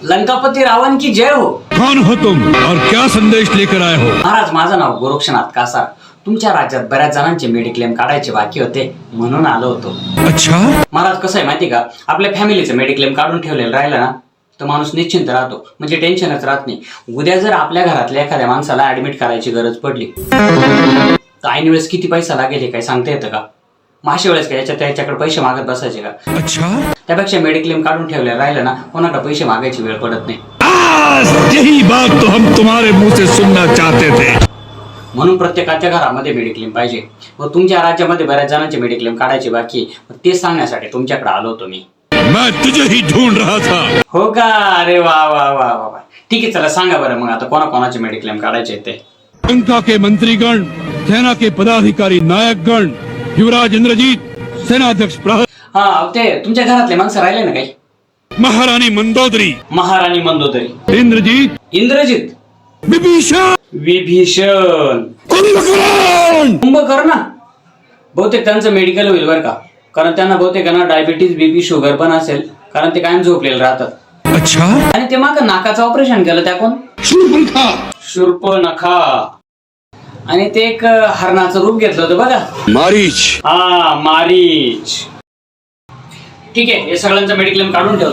लंकापती रावण की जय हो। कौन हो तुम और क्या संदेश लेकर आए हो? महाराज, माझं नाव गोरक्षनाथ कासार. तुमच्या राज्यात बऱ्याच जणांचे मेडिक्लेम काढायचे बाकी होते म्हणून आलो होतो. अच्छा, महाराज कसं आहे माहिती का, आपल्या फॅमिलीचं मेडिक्लेम काढून ठेवलेलं राहिलं ना तर माणूस निश्चिंत राहतो, म्हणजे टेन्शनच राहत नाही. उद्या जर आपल्या घरातल्या एखाद्या माणसाला ऍडमिट करायची गरज पडली तर ऐन वेळेस किती पैसा लागेल हे काही सांगता येतं का? माशे वेळेस काय त्याच्याकडे पैसे मागत बसायचे का? अच्छा, त्यापेक्षा मेडिक्लेम काढून ठेवलेलं राहिलं ना, कोणाकडे पैसे मागायची वेळ पडत नाही. यही बात तो हम तुम्हारे मुंह से सुनना चाहते थे. म्हणून प्रत्येकाच्या घरामध्ये मेडिक्लेम पाहिजे. व तुमच्या राज्यामध्ये बऱ्याच जणांचे मेडिक्लेम काढायचे बाकी आहे, तेच सांगण्यासाठी तुमच्याकडे आलो होतो मी. मैं तुझे ही ढूंढ रहा था. हो का? अरे वा वा वा वा वा. ठीक आहे, चला सांगा बरं मग आता कोणाकोणाचे मेडिक्लेम काढायचे ते. लंका के मंत्रीगण, सेना के पदाधिकारी, नायकगण, युवराज इंद्रजीत, सेनाध्यक्ष प्रहर, हा, ते तुमच्या घरातले माणसं राहिले ना काही? महारानी मंदोदरी, महाराणी मंदोदरी, इंद्रजीत, इंद्रजित, विभीषण, विभीषण, कुंभकर्ण. कुंभकर्ण. बहुतेक त्यांचं मेडिकल होईल बरं का, कारण त्यांना बहुतेक ना डायबिटीज, बीपी, शुगर पण असेल, कारण ते कायम झोपलेले राहतात. अच्छा, आणि ते माग नाकाचं ऑपरेशन केलं त्या कोण? शूर्पणखा, शूर्पणखा. आणि ते एक हरणाचं रूप घेतलं होतं बघा, मारीच. हा, मारीच. ठीक आहे, हे सगळ्यांचं मेडिक्लेम काढून ठेव.